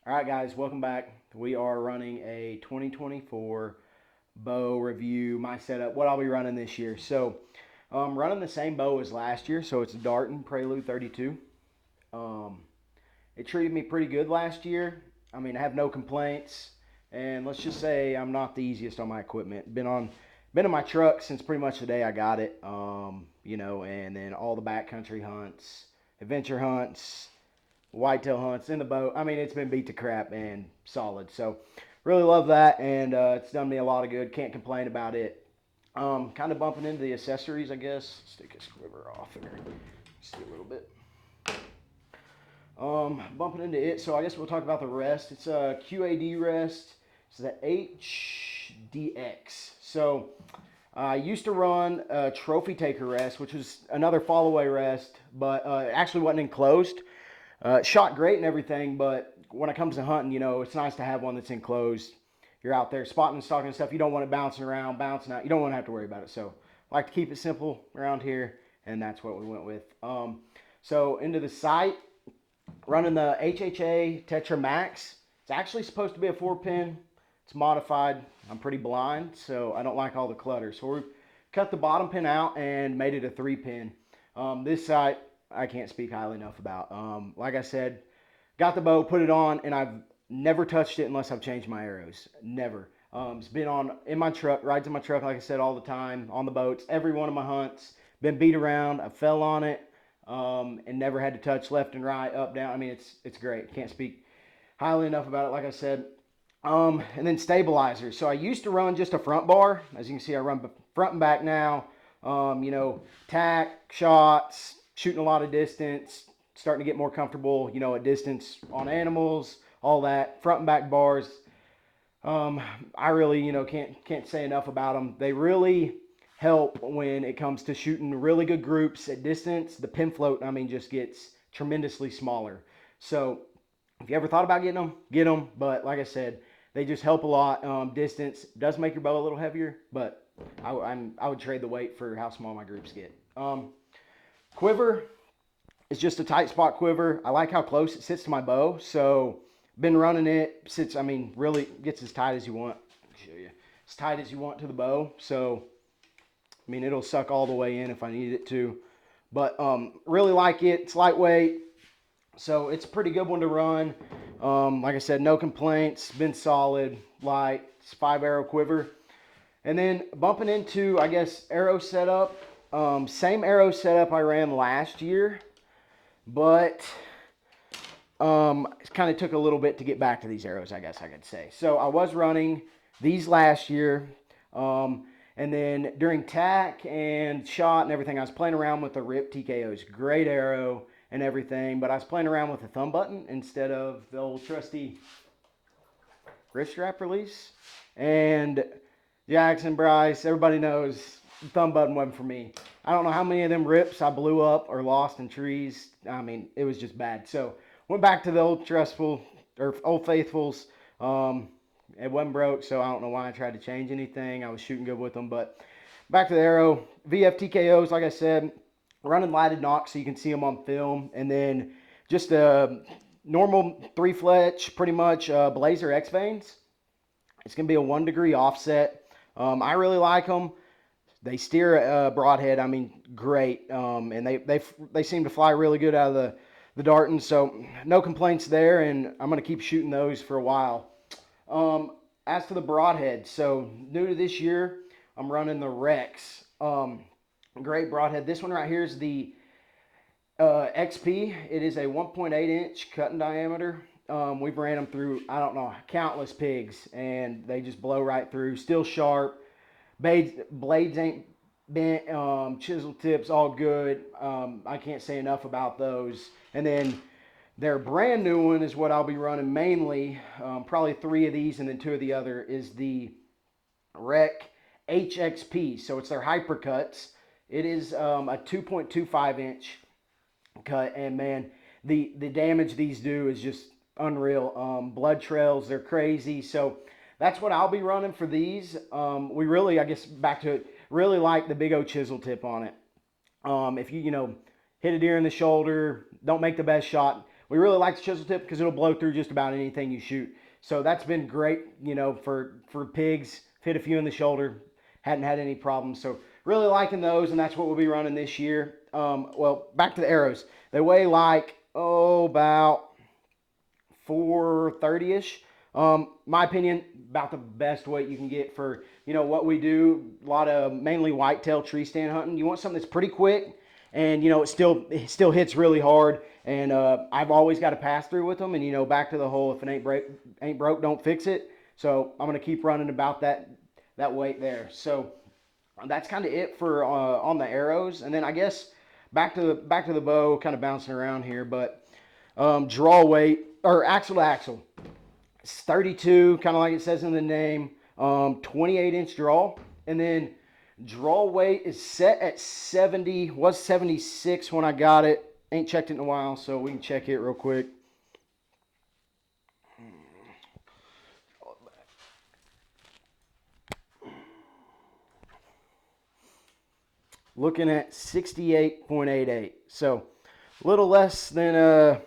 All right, guys, welcome back. We are running a 2024 bow review, my setup, what I'll be running this year. So, running the same bow as last year, so it's a Darton Prelude 32. Um, it treated me pretty good last year. I mean, I have no complaints, and let's just say I'm not the easiest on my equipment. Been in my truck since pretty much the day I got it. And then all the backcountry hunts, adventure hunts, whitetail hunts in the boat. I mean, it's been beat to crap and solid. So, really love that, and it's done me a lot of good. Can't complain about it. Kind of bumping into the accessories, I guess. Let's take this quiver off here. See a little bit. Bumping into it. So I guess we'll talk about the rest. It's a QAD rest. It's the HDX. So I used to run a trophy taker rest, which was another fall away rest, but it actually wasn't enclosed. Shot great and everything, but when it comes to hunting, it's nice to have one that's enclosed. You're out there spotting and stalking and stuff. You don't want it bouncing around, bouncing out. You don't want to have to worry about it. So I like to keep it simple around here, and that's what we went with. So into the sight, running the HHA Tetra Max. It's actually supposed to be a 4-pin. It's modified. I'm pretty blind, so I don't like all the clutter. So we've cut the bottom pin out and made it a 3-pin. This sight, I can't speak highly enough about. Like I said, got the bow, put it on, and I've never touched it unless I've changed my arrows. Never. It's been in my truck, rides in my truck, like I said, all the time, on the boats, every one of my hunts. Been beat around. I fell on it, and never had to touch left and right, up, down. I mean, it's great. Can't speak highly enough about it, like I said. And then stabilizers. So I used to run just a front bar. As you can see, I run front and back now. Tack, shots, shooting a lot of distance, starting to get more comfortable, at distance on animals, all that. Front and back bars. I really, can't say enough about them. They really help when it comes to shooting really good groups at distance. The pin float, just gets tremendously smaller. So if you ever thought about getting them, get them. But like I said, they just help a lot. Distance does make your bow a little heavier, but I would trade the weight for how small my groups get. Quiver is just a tight spot quiver. I like how close it sits to my bow. So been running it. Sits, really gets as tight as you want. I'll show you. As tight as you want to the bow. So, it'll suck all the way in if I need it to. But really like it. It's lightweight. So it's a pretty good one to run. Like I said, no complaints. Been solid, light. It's 5-arrow quiver. And then bumping into, I guess, arrow setup. Same arrow setup I ran last year, but it kind of took a little bit to get back to these arrows, I guess I could say. So I was running these last year, and then during tack and shot and everything, I was playing around with the RIP TKOs. Great arrow and everything, but I was playing around with the thumb button instead of the old trusty wrist strap release. And Jackson, Bryce, everybody knows the thumb button wasn't for me. I don't know how many of them rips I blew up or lost in trees. It was just bad. So went back to the old trustful or old faithfuls. It wasn't broke, so I don't know why I tried to change anything. I was shooting good with them, but back to the arrow. VF TKOs, like I said, running lighted nocks so you can see them on film, and then just a normal 3-fletch, pretty much Blazer X veins. It's gonna be a 1-degree offset. I really like them. They steer broadhead, great, and they seem to fly really good out of the Darton, so no complaints there, and I'm going to keep shooting those for a while. As for the broadhead, so new to this year, I'm running the REKs. Great broadhead. This one right here is the XP. It is a 1.8-inch cutting diameter. We've ran them through, I don't know, countless pigs, and they just blow right through. Still sharp. Blades ain't bent, chisel tips all good. I can't say enough about those. And then their brand new one is what I'll be running mainly. Probably 3 of these, and then 2 of the other is the REK HXP. So it's their hypercuts. It is a 2.25-inch cut, and man, the damage these do is just unreal. Blood trails, they're crazy. So that's what I'll be running for these. We really, I guess, back to it, really like the big O chisel tip on it. If you, hit a deer in the shoulder, don't make the best shot, we really like the chisel tip because it'll blow through just about anything you shoot. So that's been great, you know, for pigs. Hit a few in the shoulder, hadn't had any problems. So really liking those, and that's what we'll be running this year. Well, back to the arrows. They weigh like, about 430-ish. My opinion, about the best weight you can get for, you know, what we do. A lot of mainly whitetail tree stand hunting. You want something that's pretty quick, and you know it still hits really hard. And I've always got to pass through with them. And you know, back to the whole, if it ain't broke, don't fix it. So I'm gonna keep running about that weight there. So that's kind of it for on the arrows. And then I guess back to the bow, kind of bouncing around here, but draw weight or axle to axle. It's 32, kind of like it says in the name. 28-inch draw, and then draw weight is set at 70. Was 76 when I got it. Ain't checked it in a while, so we can check it real quick. Looking at 68.88, so a little less than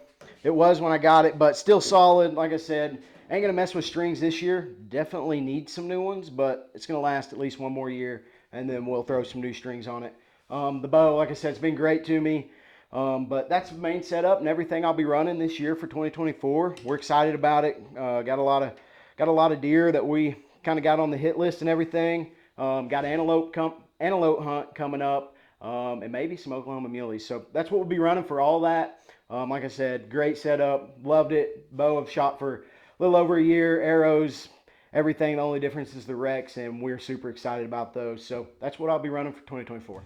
it was when I got it, but still solid. Like I said, ain't gonna mess with strings this year. Definitely need some new ones, but it's gonna last at least one more year, and then we'll throw some new strings on it. The bow, like I said, it's been great to me. But that's the main setup and everything I'll be running this year for 2024. We're excited about it. Got a lot of deer that we kind of got on the hit list and everything. Got antelope hunt coming up, and maybe some Oklahoma muleys. So that's what we'll be running for all that. Like I said, great setup. Loved it. Bow I've shot for a little over a year. Arrows, everything. The only difference is the REKs, and we're super excited about those. So that's what I'll be running for 2024.